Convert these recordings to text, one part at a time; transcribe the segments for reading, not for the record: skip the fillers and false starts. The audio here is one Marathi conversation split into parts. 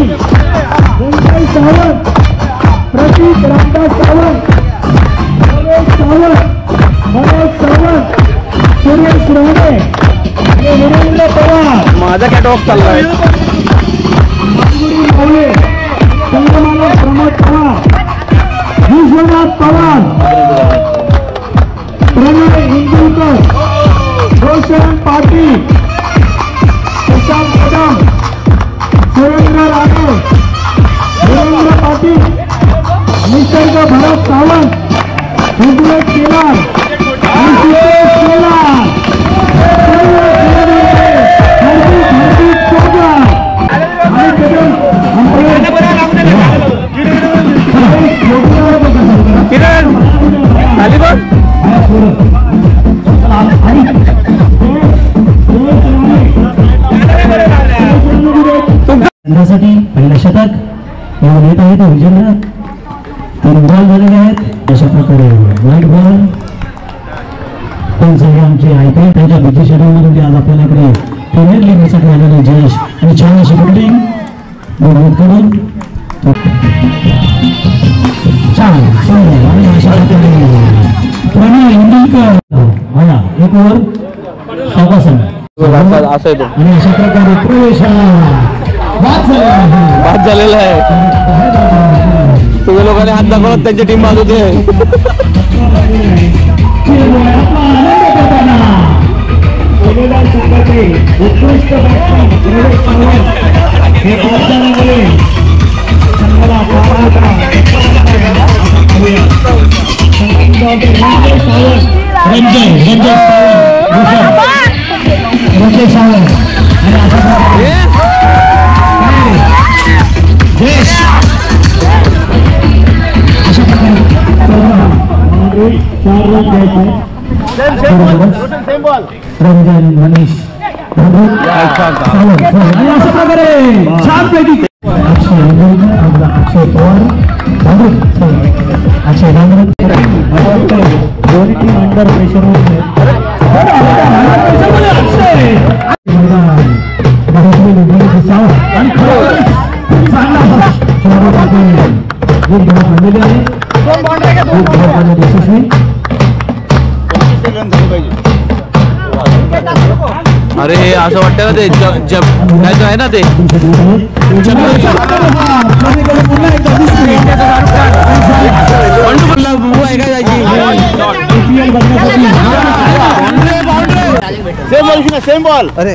संजय सावंत, प्रतीक रामदास सावंत, मनोज सावंत, सुरेश राणे, वीरेंद्र पवार, माझा कॅटवॉक चाललाय, संगमाला प्रमोद पवार, विश्वनाथ पवार, प्रणय इंदुलकर, रोशन पाटील, प्रशांत कदम, सुरेंद्र राणे, वीरेंद्र पाटील, निसर्ग भरत सावंत, उज्ज्वल केलार, संघासाठी पहिलं षटक येऊन येत आहेत विजेंद्र. 3 बॉल झालेले आहेत. अशा प्रकारे वाईट बॉल पण सगळे आमचे IPL त्यांच्या बिझी शेड्यूलमध्ये आज आपल्याकडे प्रीमियर लीगसाठी आलेले जयेश आणि छान अशी फिल्डिंग करून छान आणि अशा प्रकारे प्रणय इंदुलकर मला 1 ओव्हर सावकासन आणि अशा प्रकारे प्रवेश बाद झालेला आहे. तुम्ही लोकांनी हात दाखवत त्यांची टीम बाद होते. उत्कृष्ट रंजन मनीष अशा प्रकारे छानपैकी अक्षय पवार अक्षय दोन्ही टीम अंडर प्रेशर अरे असं वाटतं ना ते जब काय आहे ना ते सेम बॉल. अरे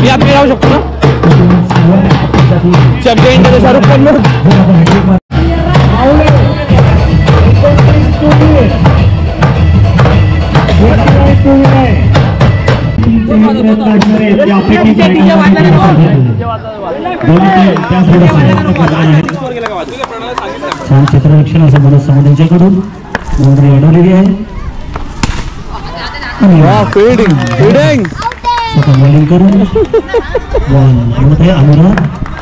मी आपली राहू शकतो ना चॅम्पियन शाहरुख खान छान क्षेत्ररक्षण असं बरंच त्यांच्याकडून बाउंड्री अडवलेली आहे. स्वतः बॉलिंग करून बॉल म्हणत आहे अनुराग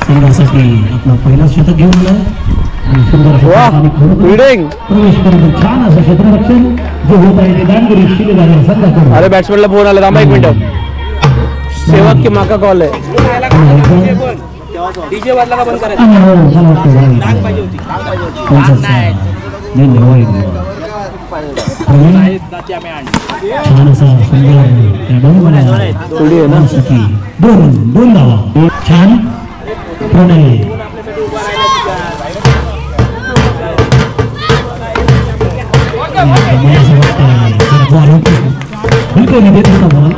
संघासाठी आपला पहिला शतक घेऊन आला आणि सुंदर प्रवेश करून छान असं क्षेत्ररक्षण जे होत आहे ते दानगिरी शिलेदार संघाकडून. अरे बॅट्समॅनला फोन आला थांबा 1 मिनिट. सेवक की माका कॉल आहे. डीजे वाजला का बंद करायचं. छान असा सुंदर दोन धावा छान प्रणय देत होता बॉल.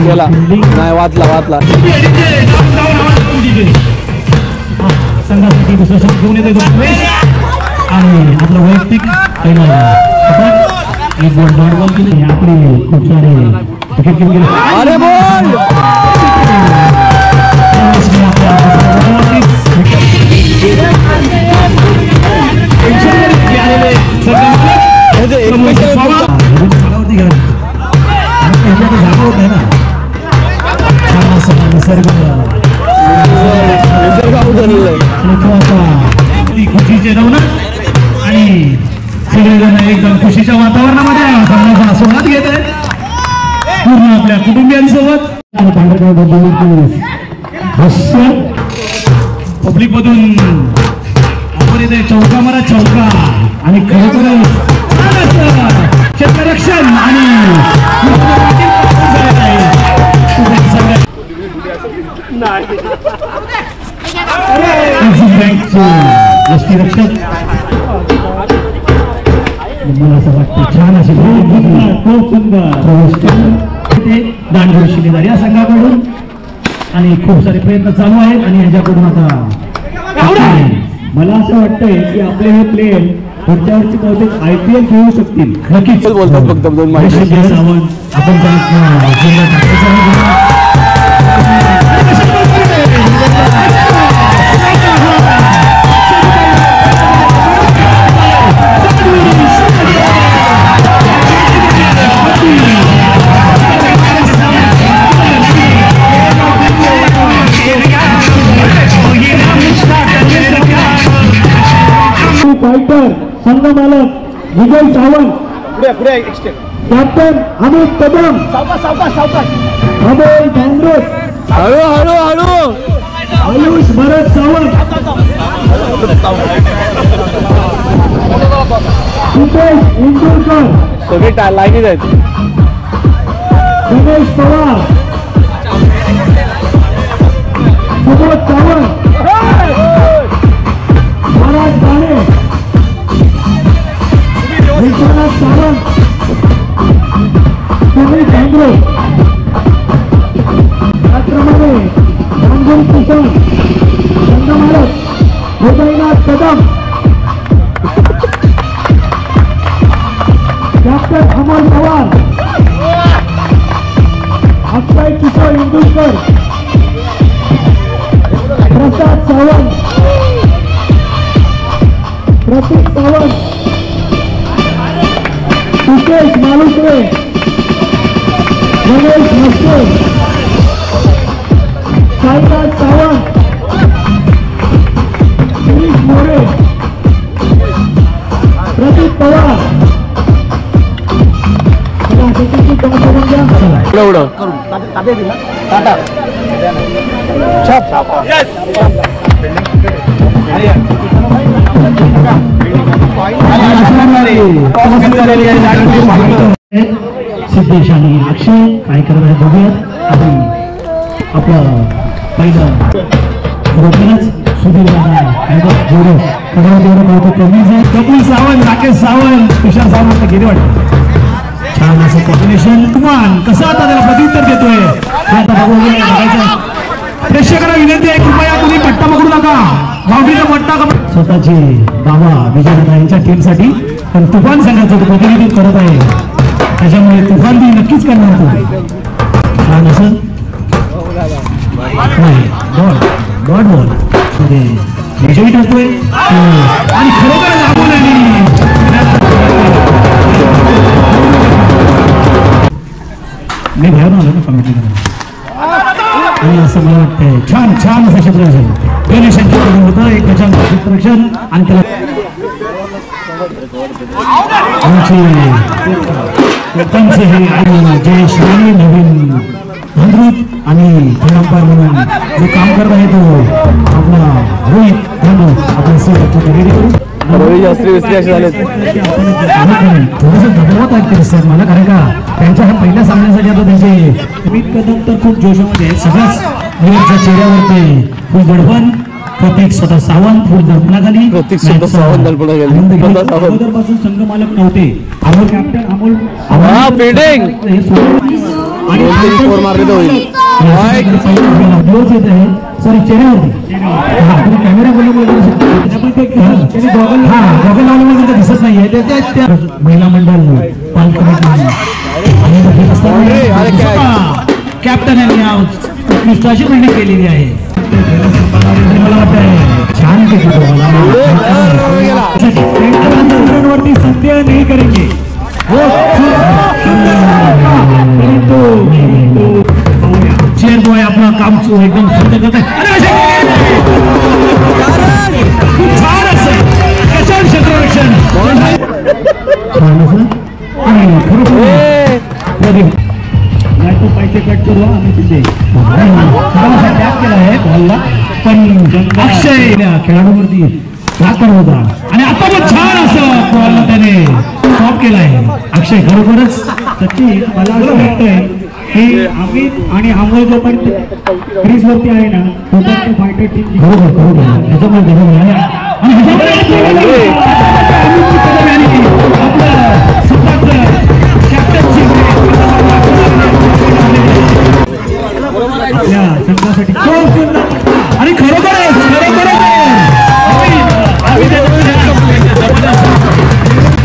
गेला नाही वाचला संघासाठी दुसरा शॉट घेऊन येतो आणि आपला वैयक्तिक पहिला एक बॉल डॉट बॉल केली. आपली खूप सारे विकेट घेऊन गेले. अरे बॉल जागा होत आहे ना छान असं निसर्ग खुशीचे रौनक आणि सगळेजण एकदम खुशीच्या वातावरणामध्ये संघाचा आस्वाद घेत आहेत पूर्ण आपल्या कुटुंबियांसोबत. पब्लिक मधून आपण इथे चौका मारा चौका आणि खरोखर क्षेत्ररक्षण आणि यष्टीरक्षक मला असं वाटतं छान अशी खूप सुंदर दांडगोळ शिलेदार या संघाकडून आणि खूप सारे प्रयत्न चालू आहेत आणि यांच्याकडून आता मला असं वाटतंय की आपले हे प्लेयर पुढच्या वर्षी बहुतेक IPL खेळू शकतील. नक्कीच बोलतात फक्त दोन माहिती आपण फायटर संघ मालक विजय सावंत, कॅप्टन अमित कदम, अभय भांगरोत, आयुष भरत सावंत, सुतेश इंदूरकर, सगळे लाईनीत आहेत. गणेश पवार, सुबोध सावंत, महाराज दाणे, विश्वनाथ सावंत, सुनील भांगरोत, त्याचप्रमाणे रामगुल किशन, संगमालक हृदयनाथ कदम, कॅप्टन अमोल पवार, अक्षय किशोर इंदुरकर, प्रसाद सावंत, प्रतीक सावंत, सुकेश मालुसरे, गणेश मस्के, साईनाथ सावंत, गिरीश मोरे, प्रदीप पवार. एवढं सिद्धेश आणि अक्षय काय करत आहे बघूयात. आणि आपलं पहिलं रोखीनच सुधीर जेवढं तेवढं कौतुक कमीच आहे. कपिल सावंत, राकेश सावंत, तुषार सावंत गेले वाटतं. छान असं कॉम्बिनेशन. कुमान कसा आता त्याला प्रत्युत्तर देतोय हे आता बघूया. प्रेक्षकांना विनंती आहे कृपया तुम्ही पट्टा पकडू नका. बाउंड्रीचा पट्टा स्वतःचे बाबा विजयनाथ यांच्या टीमसाठी पण तुफान संघाचं प्रतिनिधित्व करत आहे त्याच्यामुळे तुफान ती नक्कीच करणार होतो. छान असं बॉल विजयी ठरतोय आणि खरोखर लागून मी बाहेर आलो ना कमेंट्री करायला आणि असं मला वाटतंय छान छान असं क्षेत्ररक्षण गणेशांच्याकडून होतं. एक गजान क्षेत्ररक्षण आणि त्याला त्यांचे हे जयेश राणे नवीन भांगरूत आणि अंपायर म्हणून जो काम करत आहे तो आपला रोहित भांडू आपण रेडी करू. थोडंसं दबावात आहेत ते सर मला कारण का त्यांच्या ह्या पहिल्या सामन्यासाठी आता त्यांचे अमित कदम तर खूप जोशामध्ये आहेत. सगळ्याच प्लेयरच्या चेहऱ्यावरती फुल दडपण. प्रतीक स्वतः सावंत फुल दडपणाखाली अगोदरपासून संघ मालक नव्हते. अमोल कॅप्टन अमोल येत आहे सॉरी चेहऱ्यावरती कॅमेरा बोलून गॉगल लावल्यामुळे दिसत नाहीये. त्या महिला मंडळ पालक कॅप्टन यांनी उत्कृष्टाची मेहनत केलेली आहे. मला वाटतं छान वरती सत्य नाही करेंगे चेअर बॉय आपलं काम एकदम सुंदर करत आहे. करू आम्ही तिथे टॅप केला आहे बॉलला पण अक्षय खेळाडूवरती राखण होता आणि आता पण छान असं बॉलला त्याने स्टॉप केला आहे अक्षय खरोखरच सचिन मला असं वाटतंय की अमित आणि अमोल जो पण क्रीज वरती आहे ना तो पण फायटर टीम खरोखर ह्याच्यामुळे आपल्या संघासाठी खूप सुंदर आणि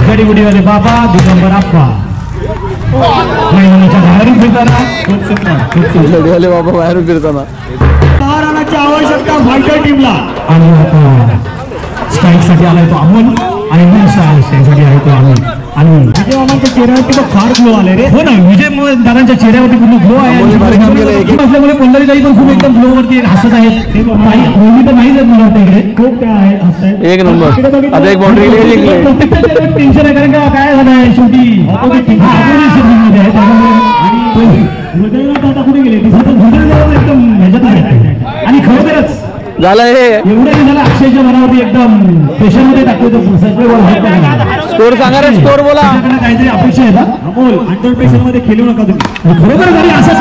गडीबुडीवाले बाबा दिगंबर आप्पा मैदानाच्या बाहेरून फिरताना खूप सुंदर बाबा बाहेरून फिरताना 6 रनाची आवश्यकता फायटर टीमला आणि आता स्ट्राईक साठी आलाय तो अमोल आणि साठी आहे तो अमोल आणि विजय मामांच्या चेहऱ्यावरती फार ग्लो आले रे हो ना विजय दादांच्या चेहऱ्यावरती पूर्ण ग्लो आहे असल्यामुळे पंढरीताई पण खूप एकदम ग्लो वरती हसत आहेत नेहमी तर नाही जात मला वाटतं इकडे खूप काय आहे हसतायत. एक नंबर आता एक बाउंड्री टेन्शन आहे कारण का काय झालं आहे शेवटी आणि हृदयनाथ आता कुठे गेले एकदम ह्याच्यात आहे आणि खरोखरच झालं हे एवढं झालं अक्षयच्या मनावरती एकदम प्रेशरमध्ये टाकतो स्कोर सांगा रे स्कोर बोला काहीतरी अपेक्षा आहे ना अमोल अंडर प्रेशर मध्ये खेळू नका तुम्ही खरोखर झाली असंच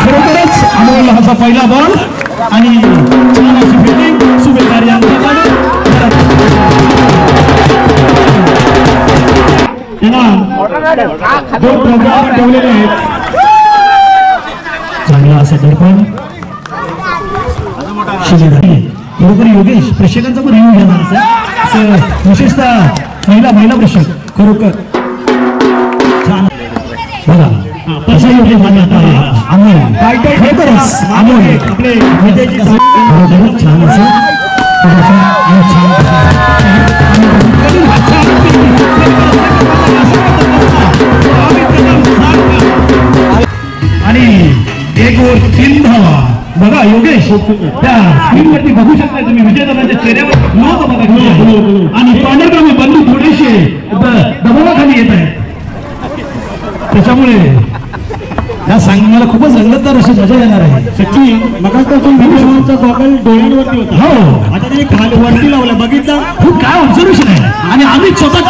खरोखरच अमोल हा पहिला बॉल आणि छान अशी फिल्डिंग सुभेदार यांच्याकडे ठेवलेले आहेत चांगला असा दर्पण बरोबर योगेश प्रेक्षकांचा पण रिव्ह्यू घेणार असं विशेषतः महिला प्रेक्षक खरोखर छान बघा तसा योगेश अमोल खरोखरच अमोल आपले विजयची छान असं आणि आणि 1 ओव्हर 3 धावा बघा योगेश त्या स्क्रीन वरती बघू शकता तुम्ही विजयदादांच्या चेहऱ्यावर ग्लो बघा आणि पांढरगावी बंधू थोडेसे दबावाखाली येत आहेत त्याच्यामुळे या मला खूपच रंगतदार अशी मजा येणार आहे सचिन मगापासून विजयचा गॉगल डोळ्यांवरती होता हो आता त्यांनी खाली वरती लावला बघितला खूप काय ऑब्झर्वेशन आहे आणि आम्ही स्वतः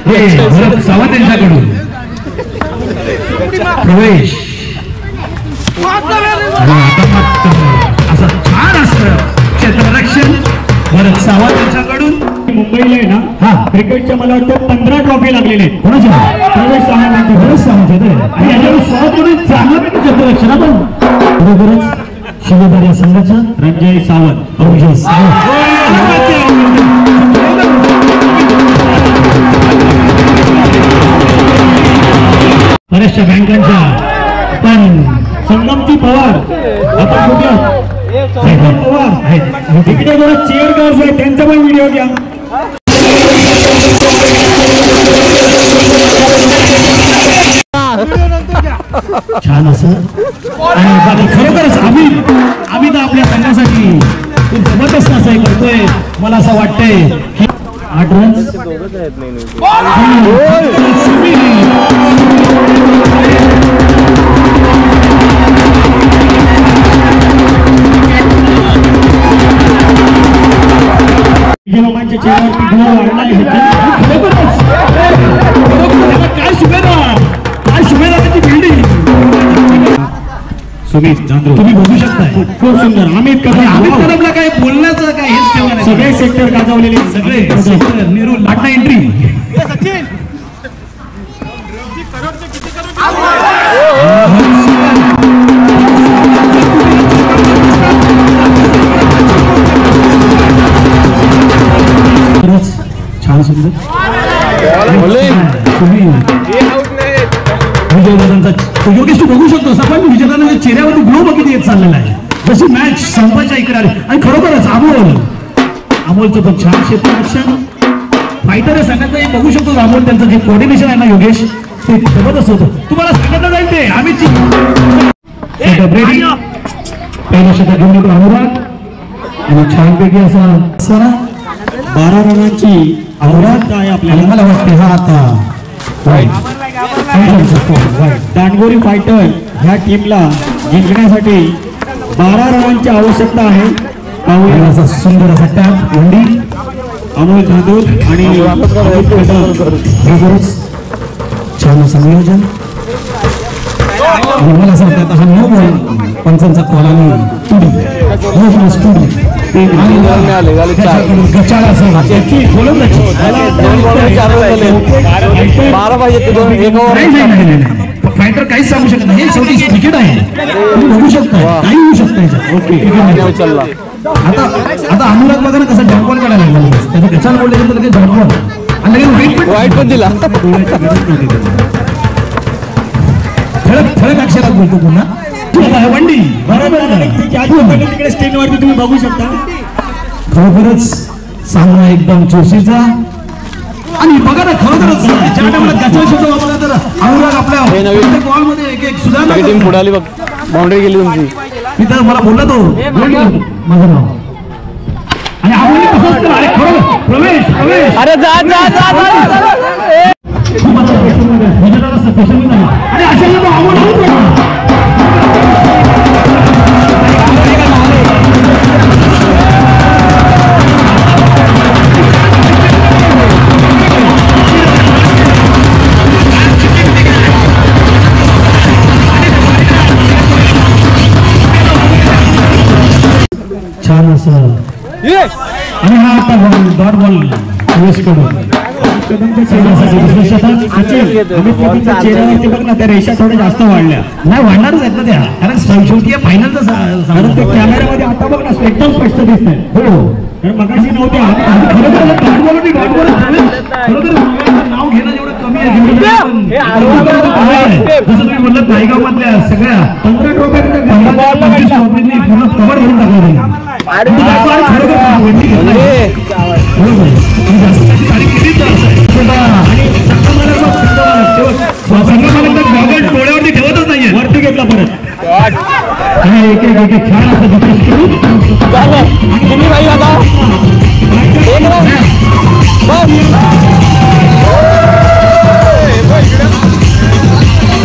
भरत सावंत यांच्याकडून प्रवेश आणि आता मात्र असं छान असतं क्षेत्ररक्षण भरत सावंत यांच्याकडून मुंबईला आहे ना क्रिकेटच्या मला वाटतं 15 ट्रॉफी लागलेले आहेत कोणाच्या प्रवेश सावंत भरत सावंत आणि याच्यावर सावंत चांगलं क्षेत्ररक्षण आपण बरोबरच शिवदार या संघाचं रणजय सावंत बऱ्याचशा बँकांच्या पण संगमची पवार आपण कुठल्या पवार आहेत तिकडे थोडा चेअर गर्ल्स आहेत त्यांचा पण व्हिडिओ घ्या छान असं आणि बाकी खरोखरच आम्ही तर आपल्या संघासाठी जबरदस्त असं हे करतोय मला असं वाटतंय की 8 रन्स विजयमामांच्या चेहऱ्यावरती ग्लो वाढला आहे सुमित चांद्रू तुम्ही बघू शकताय. खूप सुंदर. अमित कदमला काय बोलण्याचं काय हेच ठेवलं नाही. सगळे सेक्टर गाजवलेले सगळे सेक्टर नेहरू लाटणा एंट्री. छान सुंदर विजयदादांचा योगेश तू बघू शकतोस आपण विजयदादांच्या चेहऱ्यावरती ग्लो बघितली येत चाललेला आहे जशी मॅच संपायच्या इकडे आली आणि खरोखरच अमोलचं पण छान क्षेत्ररक्षण फायटर आहे सांगायचं हे बघू शकतो अमोल त्यांचं जे कोऑर्डिनेशन आहे ना योगेश ते जबरदस्त होतं तुम्हाला सांगितलं जाईल ते आम्ही पहिल्या शतक घेऊन येतो अनुराग आणि छानपैकी असा 12 रनांची अनुराग आहे आपल्याला. मला वाटते हा आता दांडगोरी फायटर ह्या टीमला जिंकण्यासाठी 12 रनांची आवश्यकता आहे. पाहूया असा सुंदर असा टॅप वंडी अमोल धादूर आणि बरोबरच छान असं नियोजन आणि मला असं वाटतं हा नो बॉल पंचांचा कॉल आणि तुडी गचाळ असं बोलत फायटर काहीच सांगू शकत नाही हे शेवटी क्रिकेट आहे तुम्ही बघू शकता काही होऊ शकतं. आता अनुराग बघा ना कसं जॉम्पॉल काढायला लागला त्याचं गचाळ बोलल्यानंतर लगेच जॉम्पॉल आणि लगेच वाईट पण दिला. ठळक अक्षरात बोलतो पुन्हा वंडी बरोबर तिकडे स्क्रीनवरती तुम्ही बघू शकता. खरोखरच सामना एकदम चोशीचा आणि बघा ना खरोखरच ज्या टाइमला गचाळ शब्द वापरला तर अनुराग आपल्या बॉलमध्ये एक सुधारणा टीम पुढे आली बघ बाउंड्री गेली तुमची. मी तर मला बोलला तो माझं नाव आणि आम्ही तसंच अरे खरोखर प्रवेश अरे जा जा जा आणि अशा छान असं आणि हा आता डॉट बॉल वेस्ट करून चेहऱ्यावरती बघ ना त्या रेषा थोड्या जास्त वाढल्या. नाही वाढणारच आहेत ना त्या कारण शेवटी फायनलचं ते कॅमेऱ्यामध्ये आता बघ ना एकदम स्पष्ट दिसत आहे. हो कारण मगाशी नव्हते. नाव घेणं जेवढं कमी आहे जसं तुम्ही म्हटलं नायगाव मधल्या सगळ्या 15 ट्रॉफी पूर्ण कव्हर करून टाकलं डोळ्यावरती ठेवतच नाहीये वरती घेतला परत एक एक छान असं तुम्ही भाई आता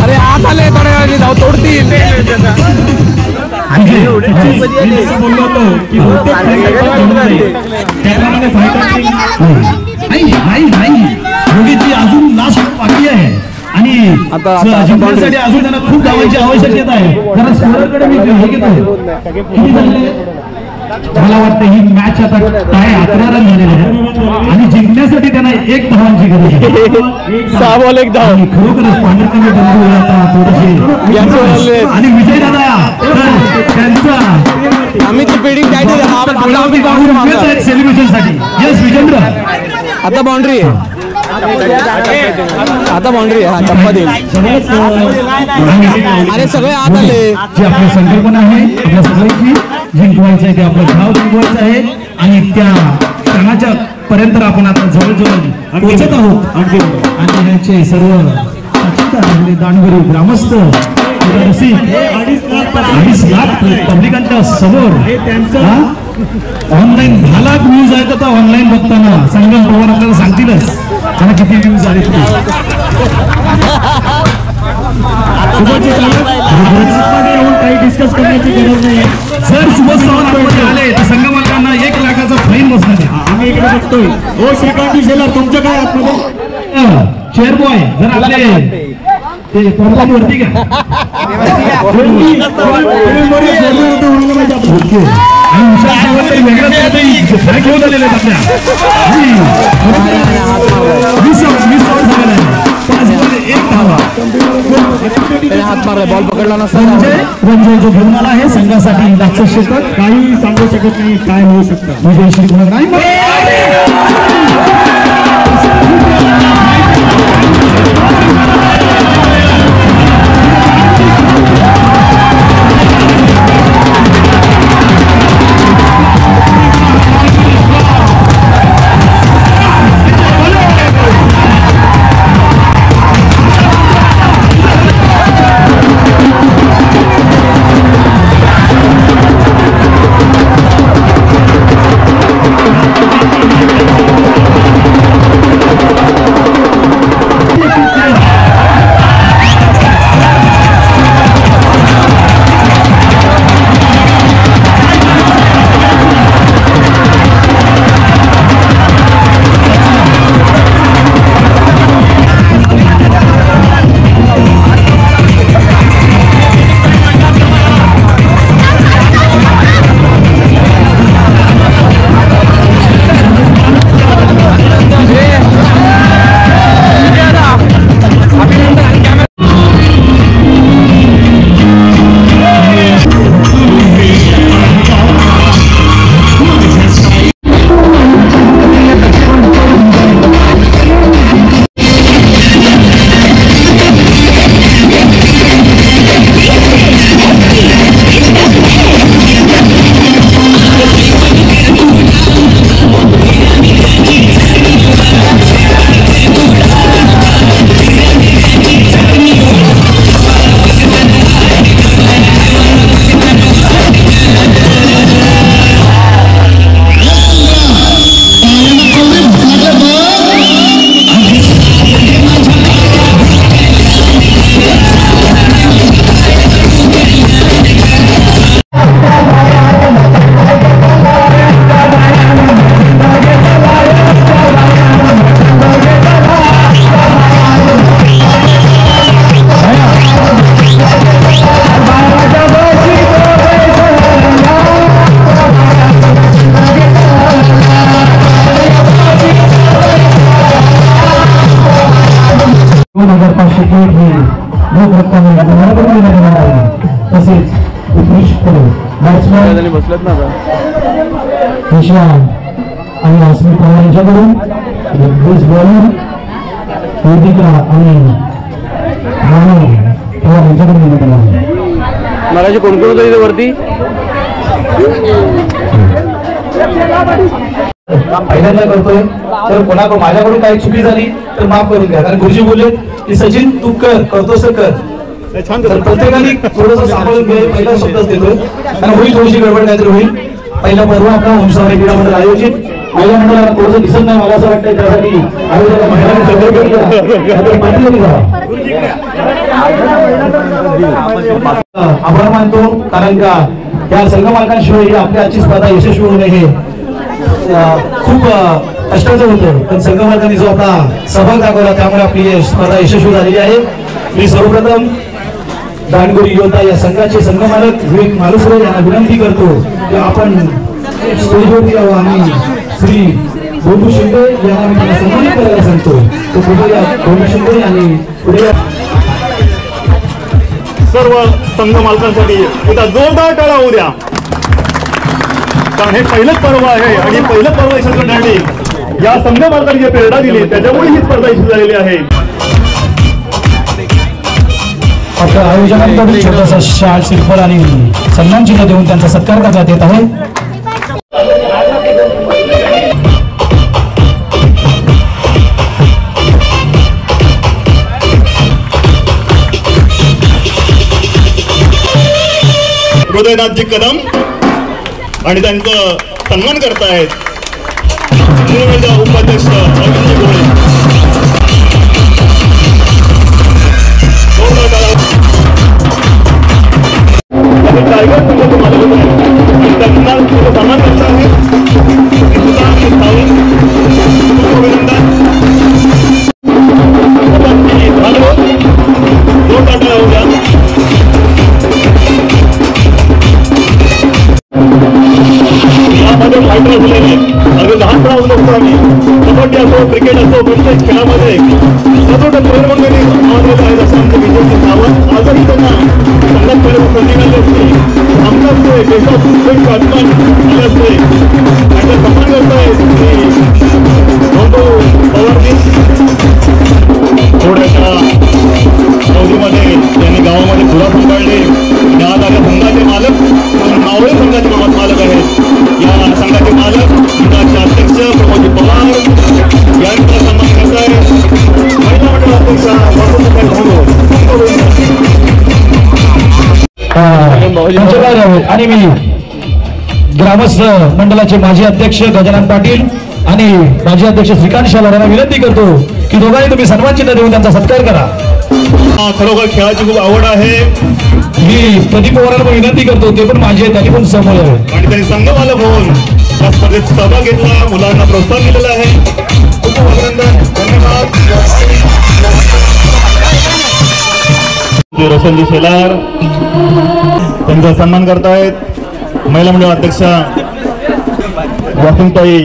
अरे आत आले थोड्या वेळाने धाव तोडतील. बोललो होतो की नाही योगेशची अजून लास्ट बाकी आहे आणि जिंकण्यासाठी अजून त्यांना खूप धावांची आवश्यकता आहे. जरा स्कोरकडे मी हे घेतो किती झाले मला वाटतं ही मॅच आता काय 11 रन झालेले आहे आणि जिंकण्यासाठी त्यांना 1 धावांची गरज आहे. 6 बॉल 1 धाव. खरोखरच पांढरकमी बंधू आता थोडेसे आणि विजय दादा त्यांचा आम्ही फिल्डिंग काय सेलिब्रेशन साठी यस विजेंद्र आता बाउंड्री आहे. आता बाउंड्री आहे. टप्पा देईल. अरे सगळे आत आले. जी आपली संकल्पना आहे आपल्या सगळ्यांची जिंकवायचं आहे ते आपलं गाव जिंकवायचं आहे आणि त्या क्षणाच्या पर्यंत आपण आता जवळजवळ पोहोचत आहोत आणि ह्याचे सर्व दांडगोरी ग्रामस्थ 2.5 लाख पब्लिकांच्या समोर ऑनलाईन 10 लाख व्ह्यूज आहेत आता ऑनलाईन बघताना संगम पवार आपल्याला सांगतीलच आणि किती व्ह्यूज आले काही डिस्कस करण्याची गरज नाही. जर सुभाष सावंत आले तर संगमांना 1 लाखाचा फाईन बसणार आहे. आम्ही इकडे बघतोय. ओ श्रीकांत शेलार तुमच्या काय आतमध्ये चेअर बॉय जर आपले ते वरती का घेऊन आलेले हात मारलाय बॉल पकडला नसता रंजय जो घेऊन आला आहे संघासाठी लागचं षटक काही सांगू शकत नाही काय होऊ शकतं. विजय श्रीकुमार नाही तसेच उत्कृष्ट बॅट्समॅन बसलेत ना विश्वास आणि अस्मित पवार यांच्याकडून बेस बॉलर वेदिका आणि राणू पवार यांच्याकडून देण्यात आला मला कोण कोण होतं इथे वरती पहिल्यांदा करतोय तर कोणाकडून माझ्याकडून काही चुकी झाली तर माफ करून घ्या. कारण गुरुजी बोलले की सचिन तू करतोस तर कर. तर प्रत्येकाने थोडंसं सांभाळून घ्या. पहिला शब्दच देतोय कारण होईल थोडीशी गडबड काहीतरी होईल. पहिला पर्व आपला ओमसावरे क्रीडा मंडळ आयोजित महिला मंडळाला थोडंसं दिसत नाही मला असं वाटतंय त्यासाठी आयोजकांना महिलांनी सगळं केली आभार मानतो. कारण का या संघ मालकांशिवाय आपल्या आजची स्पर्धा यशस्वी होणे हे खूप कष्टाचं होतं. पण संघ मालकांनी जो आपला सहभाग दाखवला त्यामुळे आपली स्पर्धा यशस्वी झालेली आहे. मी सर्वप्रथम दानगुरी योद्धा या संघाचे संघ मालक विवेक मालुसरे यांना विनंती करतो की आपण स्टेजवरती यावं आणि श्री गोलू शिंदे यांना मी त्यांना सन्मानित करायला सांगतो. तो पुढे या गोलू शिंदे आणि पुढे सर्व संघ मालकांसाठी एकदा जोरदार टाळा होऊ द्या. कारण हे पहिलंच पर्व आहे आणि पहिलं पर्व यशस्वी करण्यासाठी या संघ मालकांनी जे प्रेरणा दिली त्याच्यामुळे ही स्पर्धा यशस्वी झालेली आहे. आपल्या आयोजकांकडून छोटासा शाल श्रीफळ आणि सन्मान चिन्ह देऊन त्यांचा सत्कार करण्यात येत आहे. हृदयनाथजी कदम आणि त्यांचं सन्मान करतायत उपाध्यक्ष अरविंदजी गोळे. टायगर संघाचे मालक होते आणि त्यांना सन्मान करत आहे. अभिनंदन. प्रोफेशनल फायटर असलेले अगदी लहानपणापासून असतो आम्ही कबड्डी असो क्रिकेट असो कोणत्याही खेळामध्ये सर्व प्लेअर म्हणून नावाजलेले आहेत असं आमचे विजय सावंत आजही त्यांना संघात खेळायला संधी मिळाली असते आमच्याकडे देशातून एक आत्मान आले असते त्यांचा सन्मान करतायत पवारजी थोड्याशा अवधीमध्ये त्यांनी गावामध्ये धुरा सांभाळले आणि आज आल्या संघाचे मालक मावळे संघाचे मालक आहेत या संघाचे मालक संघाचे अध्यक्ष प्रमोदजी पवार यांचा सन्मान करत आहे महिला मंडळ अध्यक्ष आणि मी ग्रामस्थ मंडळाचे माजी अध्यक्ष गजानन पाटील आणि माजी अध्यक्ष श्रीकांत शालार यांना विनंती करतो की दोघांनी तुम्ही सन्मान चिन्ह देऊन त्यांचा सत्कार करा. खरोखर खेळाची खूप आवड आहे. मी प्रदीप पवारांना विनंती करतो ते पण माझे आहेत त्यांनी पण समोर यावे आणि त्यांनी संघमालक होऊन या स्पर्धेत सहभाग घेतला मुलांना प्रोत्साहन दिलेलं आहे. खूप खूप अभिनंदन धन्यवाद. रोशनजी शेलार त्यांचा सन्मान करतायत महिला मंडळ अध्यक्षा वासंताई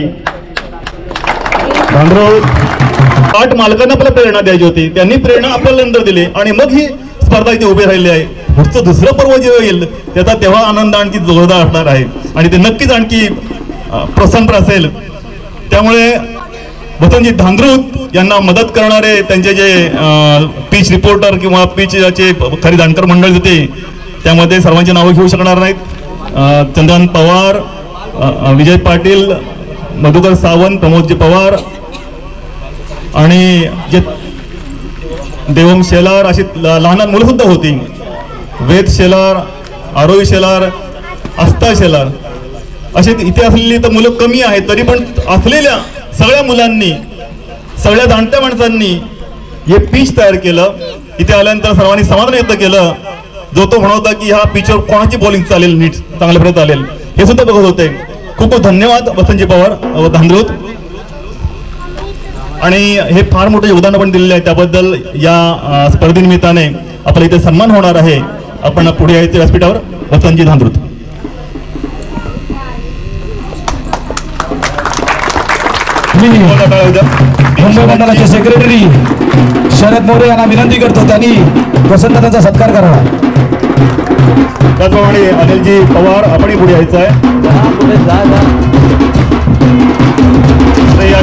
भांडरोळ. आठ मालकांना आपल्याला प्रेरणा द्यायची होती त्यांनी प्रेरणा आपल्याला नंतर दिली आणि मग ही स्पर्धा इथे उभी राहिली आहे. पुढचं दुसरं पर्व जेव्हा येईल त्याचा तेव्हा आनंद आणखी जोरदार असणार आहे आणि ते नक्कीच आणखी प्रोत्साहन असेल. त्यामुळे वसंतजी धांद्रुत यांना मदत करणारे त्यांचे जे पिच रिपोर्टर किंवा पिचचे खरी जाणकार मंडळ होते त्यामध्ये सर्वांची नावं घेऊ शकणार नाहीत. चंद्रकांत पवार, विजय पाटील, मधुकर सावंत, प्रमोदजी पवार आणि जे देवम शेलार अशी लहान मुलं सुद्धा होती. वेद शेलार, आरोही शेलार, आस्था शेलार अशी इथे असलेली तर मुलं कमी आहेत तरी पण असलेल्या सगळ्या मुलांनी सगळ्या जाणत्या माणसांनी हे पिच तयार केलं. इथे आल्यानंतर सर्वांनी समाधान व्यक्त केलं. जो तो म्हणत होता की ह्या पिचवर कोणाची बॉलिंग चालेल नीट चांगल्यापर्यंत चालेल हे सुद्धा बघत होते. खूप खूप धन्यवाद वसंतजी पवार धांद्रुत आणि हे फार मोठं योगदान आपण दिलेलं आहे त्याबद्दल या स्पर्धेनिमित्ताने आपला इथे सन्मान होणार आहे. आपण पुढे यायचे व्यासपीठावर वसंतजी धांद्रुत. मुंबई मंडळाचे सेक्रेटरी शरद मोरे यांना विनंती करतो त्यांनी वसंतदादांचा सत्कार करावा. त्याचप्रमाणे अनिलजी पवार आपणही पुढे यायचं आहे.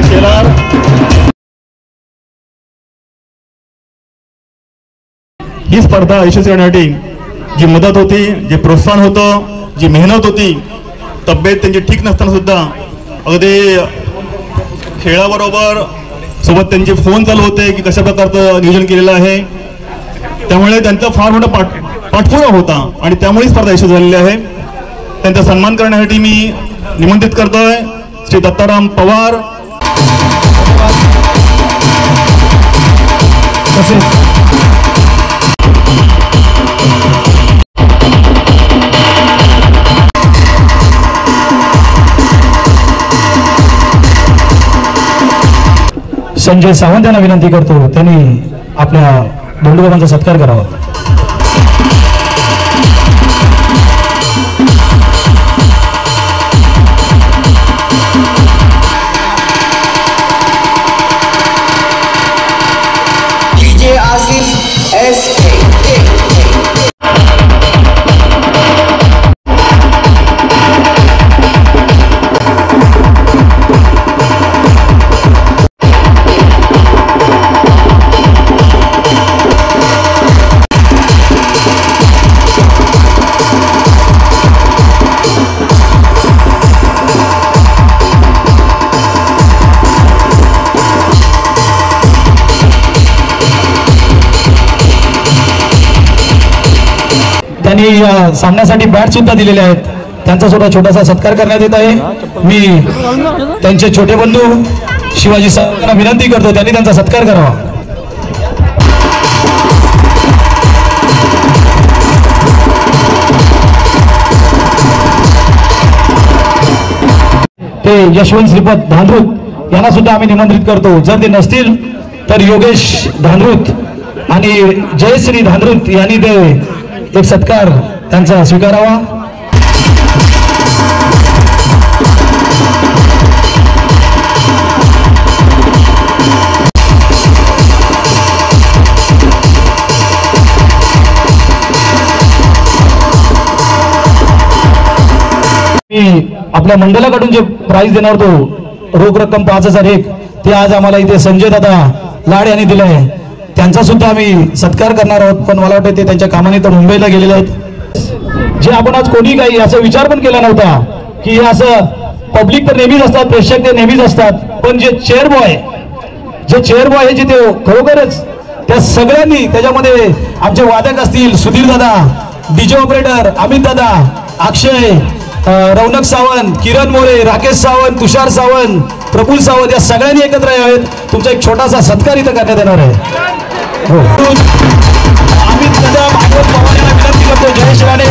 शेलार ही स्पर्धा यशस्वी करण्यासाठी जी मदत होती जे प्रोत्साहन होतं जी मेहनत होती तब्येत त्यांची ठीक नसताना सुद्धा अगदी खेळाबरोबर सोबत त्यांचे फोन चालू होते की कशा प्रकारचं नियोजन केलेलं आहे. त्यामुळे त्यांचा फार मोठा पाठपुरावा होता आणि त्यामुळे स्पर्धा यशस्वी झालेली आहे. त्यांचा सन्मान करण्यासाठी मी निमंत्रित करतोय श्री दत्ताराम पवार तसेच संजय सावंत यांना विनंती करतो त्यांनी आपल्या बंधुबाबांचा सत्कार करावा. त्यांनी या सामन्यासाठी बॅट सुद्धा दिलेले आहेत. त्यांचा सुद्धा छोटासा सत्कार करण्यात येत आहे. मी त्यांचे छोटे बंधू शिवाजी साहेबांना विनंती करतो त्यांनी त्यांचा सत्कार करावा. ते यशवंत श्रीपद धांद्रुत यांना सुद्धा आम्ही निमंत्रित करतो. जर ते नसतील तर योगेश धांद्रुत आणि जयश्री धांद्रुत यांनी ते एक सत्कार त्यांचा स्वीकारावा. मी आपल्या मंडळाकडून जे प्राइज देणार होतो रोख रक्कम 5,001 ते आज आम्हाला इथे संजय दादा लाड यांनी दिलं आहे. त्यांचा सुद्धा आम्ही सत्कार करणार आहोत. पण मला वाटतं ते त्यांच्या कामाने तर मुंबईला गेलेले आहेत. जे आपण आज कोणी काही असा विचार पण केला नव्हता की हे असं पब्लिक तर नेहमीच असतात, प्रेक्षक ते नेहमीच असतात, पण जे चेअर बॉय आहे जे ते खरोखरच त्या सगळ्यांनी त्याच्यामध्ये आमचे वादक असतील सुधीर दादा, डीजे ऑपरेटर अमित दादा, अक्षय, रौनक सावंत, किरण मोरे, राकेश सावंत, तुषार सावंत, प्रफुल्ल सावंत या सगळ्यांनी एकत्र यावेत. तुमचा एक छोटासा सत्कार इथं करण्यात येणार आहे. अमित दादा, भागवत पवार यांना विनंती करतो, जयेश राणे,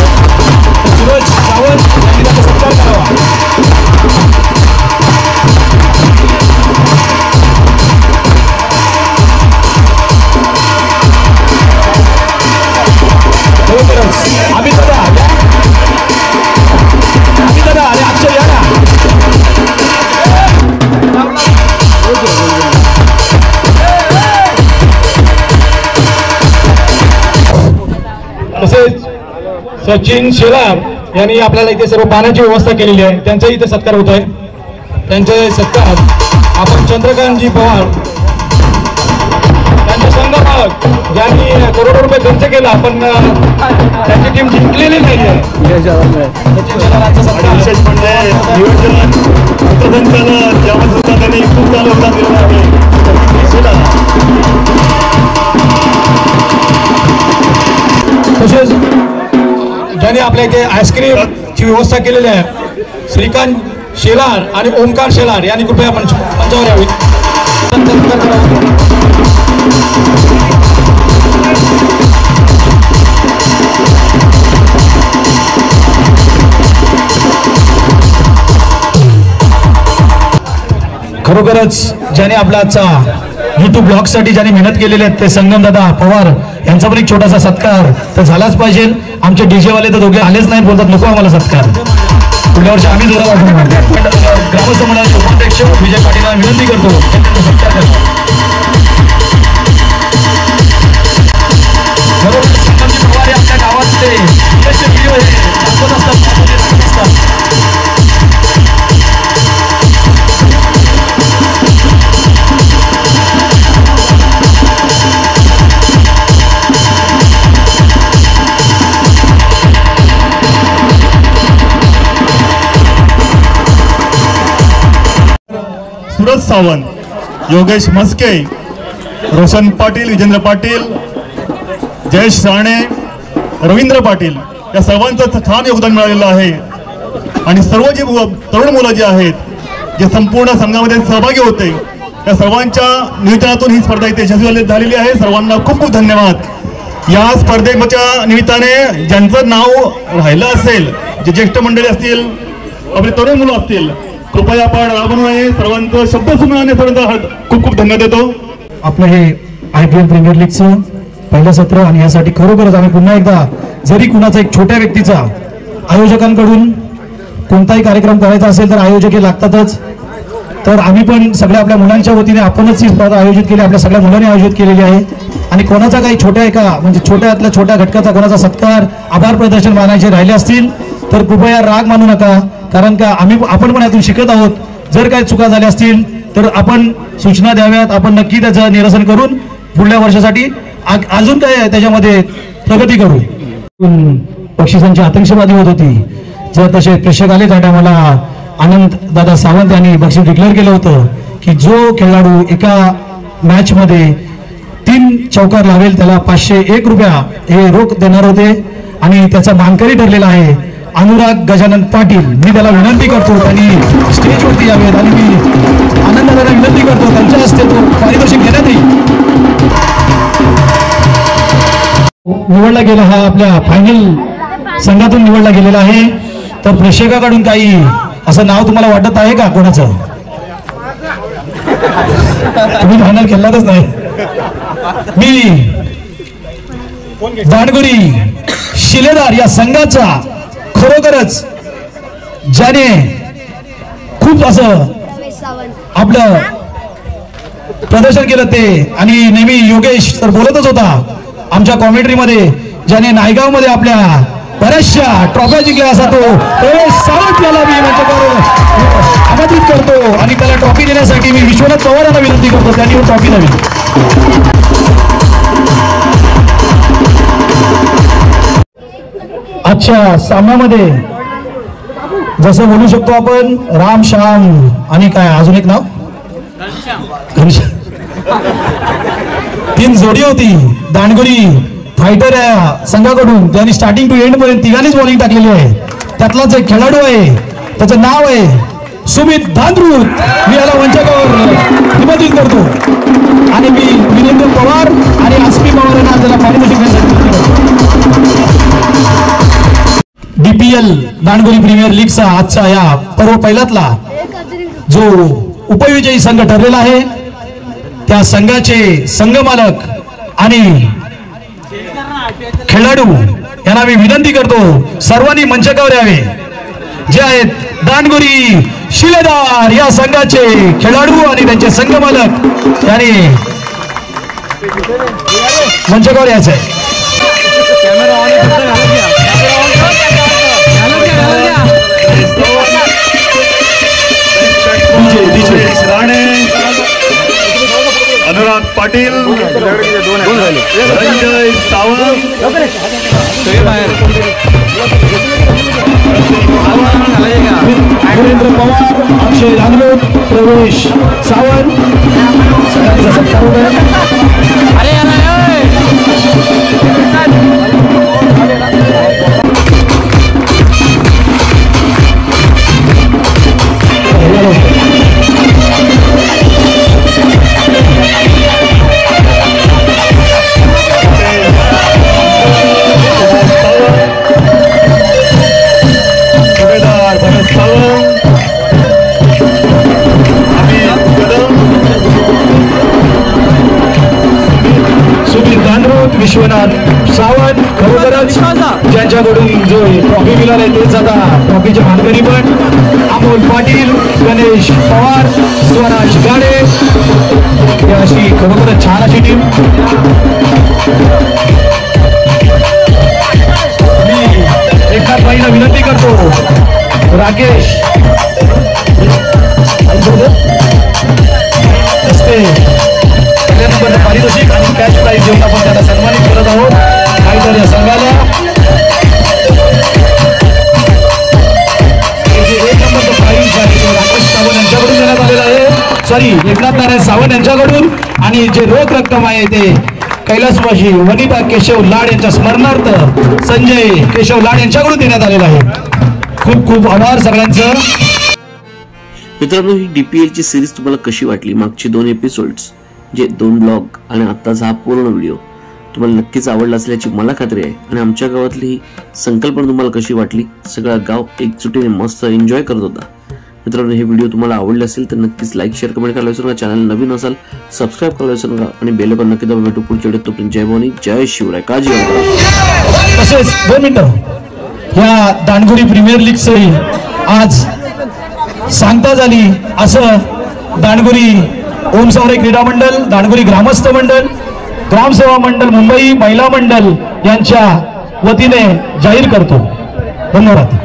सूरज सावंत यांनी त्याचा सत्कार करावा. अमित दादा आणि अक्षय या ना. तसेच सचिन शेलार यांनी आपल्याला इथे सर्व पाण्याची व्यवस्था केलेली आहे, त्यांचा इथे सत्कार होत आहे. त्यांचे सत्कार आपण चंद्रकांतजी पवार त्यांचे संघटक ज्यांनी करोडो रुपये खर्च केला पण त्यांची टीम जिंकलेली नाही आहे. विशेष म्हणजे नियोजन सूत्रसंचालन यामध्ये सुद्धा त्यांनी खूप चांगलं योगदान दिलेलं आहे. तसेच ज्यांनी आपल्या इथे आईस्क्रीमची व्यवस्था केलेली आहे श्रीकांत शेलार आणि ओमकार शेलार यांनी कृपया मंचावर यावे. खरोखरच ज्याने आपला आजचा YouTube ब्लॉगसाठी ज्यांनी मेहनत केलेली आहे ते संगम दादा पवार यांचा पण एक छोटासा सत्कार तर झालाच पाहिजे. आमचे डीजे वाले तर दोघे आलेच नाहीत, बोलतात नको आम्हाला सत्कार. पुढल्या वर्षी आम्ही ग्रामस्थ मंडळाचे उपाध्यक्ष विजय पाटील यांना विनंती करतो त्यांचा सत्कार करा. संगमजी पवार हे आपल्या गावात ते व्हिडिओ हे दाखवत असतात. सूरज सावंत, योगेश मस्के, रोशन पाटील, विजेंद्र पाटील, जयेश राणे, रवींद्र पाटील या सर्वांचं छान योगदान मिळालेलं आहे. आणि सर्व जी तरुण मुलं जी आहेत जे संपूर्ण संघामध्ये सहभागी होते त्या सर्वांच्या नियोजनातून ही स्पर्धा इथे यशस्वी झालेली आहे. सर्वांना खूप खूप धन्यवाद. या स्पर्धेच्या निमित्ताने ज्यांचं नाव राहिलं असेल, जे ज्येष्ठ मंडळी असतील, आपले तरुण मुलं असतील, कृपया आपण राबवून नये. सर्वांचं शब्द सुमनाने सर्वांचा खूप खूप धन्यवाद देतो. आपलं हे IPL प्रीमियर लीगचं पहिलं सत्र आणि यासाठी खरोखरच आम्ही पुन्हा एकदा जरी कुणाचा एक छोट्या व्यक्तीचा आयोजकांकडून कोणताही कार्यक्रम करायचा असेल तर आयोजक हे लागतातच. तर आम्ही पण सगळ्या आपल्या मुलांच्या वतीने आपणच ही स्पर्धा आयोजित केली, आपल्या सगळ्या मुलांनी आयोजित केलेली आहे. आणि कोणाचा काही छोट्या एका म्हणजे छोट्यातल्या छोट्या घटकाचा कोणाचा सत्कार आभार प्रदर्शन मानायचे राहिले असतील तर कृपया राग मानू नका, कारण का आपण पण यातून शिकत आहोत. जर काही चुका झाल्या असतील तर आपण सूचना द्याव्यात, आपण नक्की त्याचं निरसन करून पुढल्या वर्षासाठी अजून काय त्याच्यामध्ये प्रगती करू. बक्षिसांची आतंकवादी होत होती. जर तसे प्रेक्षक आले त्या टायमाला आनंद दादा सावंत यांनी बक्षीस डिक्लेअर केलं होतं की जो खेळाडू एका मॅच मध्ये 3 चौकार लावेल त्याला 501 रुपया हे रोख देणार होते. आणि त्याचा मानकरी ठरलेला आहे अनुराग गजानन पाटील. मी त्याला विनंती करतो त्यांनी स्टेजवरती यावेत आणि मी आनंदाला विनंती करतो त्यांच्या हस्ते तो पारितोषिक घेण्यात येईल. निवडला गेला हा आपल्या फायनल संघातून निवडला गेलेला आहे. तर प्रेक्षकाकडून काही असं नाव तुम्हाला वाटत आहे का कोणाचं? तुम्ही फायनल खेळलाच नाही. मी दांडगुरी शिलेदार या संघाचा खरोखरच ज्याने खूप असं आपलं प्रदर्शन केलं ते आणि नेहमी योगेश तर बोलतच होता आमच्या कॉमेंट्रीमध्ये, ज्याने नायगाव मध्ये आपल्या बऱ्याचशा ट्रॉफ्या जिंकल्या असा तो प्रवेश सावंत याला मी मंचावर आमंत्रित करतो आणि त्याला ट्रॉफी देण्यासाठी मी विश्वनाथ पवार यांना विनंती करतो, त्यांनी ट्रॉफी द्यावी. आजच्या सामन्यामध्ये जसं बोलू शकतो आपण राम श्याम आणि काय अजून एक नाव घनश्याम, तीन जोडी होती. दांडगुरी फायटर या संघाकडून त्यांनी स्टार्टिंग टू एंड पर्यंत तिघांनीच बॉलिंग टाकलेली आहे. त्यातलाच एक खेळाडू आहे, त्याचं नाव आहे सुमित धांद्रुत. मी याला मंचावर निमंत्रित करतो आणि मी वीरेंद्र पवार आणि आसमी पवार यांना त्याला पारितोषिक DPL दांडगुरी प्रीमियर लीगचा आजचा या पर्व पहिल्यातला जो उपविजयी संघ ठरलेला आहे त्या संघाचे संघमालक आणि खेळाडू यांना मी विनंती करतो सर्वांनी मंचावर यावे. जे आहेत दांडगुरी शिलेदार या संघाचे खेळाडू आणि त्यांचे संघमालक यांनी मंचावर यायचे. अनुराग पाटील, संजय सावंत, वीरेंद्र पवार, अक्षय धांद्रुत, प्रवेश सावंत. विश्वनाथ सावंत खरोखरच ज्यांच्याकडून जो ट्रॉफी मिळाला आहे तेच आता ट्रॉफीचे मानकरी पण अमोल पाटील, गणेश पवार, स्वराज गाडे अशी खरोखरच छान अशी टीम. मी एखाद बाईला विनंती करतो राकेश पारितोषिक आणि कॅश प्राईज देऊन आपण त्याला सन्मानित करत आहोत. काहीतरी या संघाला एक नंबरचं प्राईज आहे राकेश सावंत यांच्याकडून देण्यात आलेलं आहे. सॉरी एकनाथ नारायण सावंत यांच्याकडून आणि जे रोख रक्कम आहे ते कैलासवासी वनिता केशव लाड यांच्या स्मरणार्थ संजय केशव लाड यांच्याकडून देण्यात आलेलं आहे. खूप खूप आभार सगळ्यांचं. मित्रांनो, ही DPL ची सिरीज तुम्हाला कशी वाटली? मागचे 2 एपिसोड्स जे 2 ब्लॉग आणि आत्ताचा हा पूर्ण व्हिडिओ तुम्हाला नक्कीच आवडला असल्याची मला खात्री आहे. आणि आमच्या गावातली ही संकल्पना तुम्हाला कशी वाटली? सगळं गाव एकजुटीने मस्त एन्जॉय करत होता. मित्रांनो, हे व्हिडिओ तुम्हाला आवडले असेल तर नक्कीच लाईक शेअर कमेंट करायला विसरू नका. चॅनल नवीन असाल सबस्क्राईब करायला विसरू नका आणि बेल आयकॉन नक्की दाबा. भेटू पुढच्या व्हिडिओत. तोपर्यंत जय भवानी, जय शिवराय. काळजी घ्या. तसेच 2 मिनिटं या दांडगुरी प्रीमियर लीगची आज सांगता झाली असं दांडगुरी ओम सावरे क्रीडा मंडळ, दांडगुरी ग्रामस्थ मंडळ, ग्रामसेवा मंडळ मुंबई, महिला मंडळ यांच्या वतीने जाहीर करतो. धन्यवाद.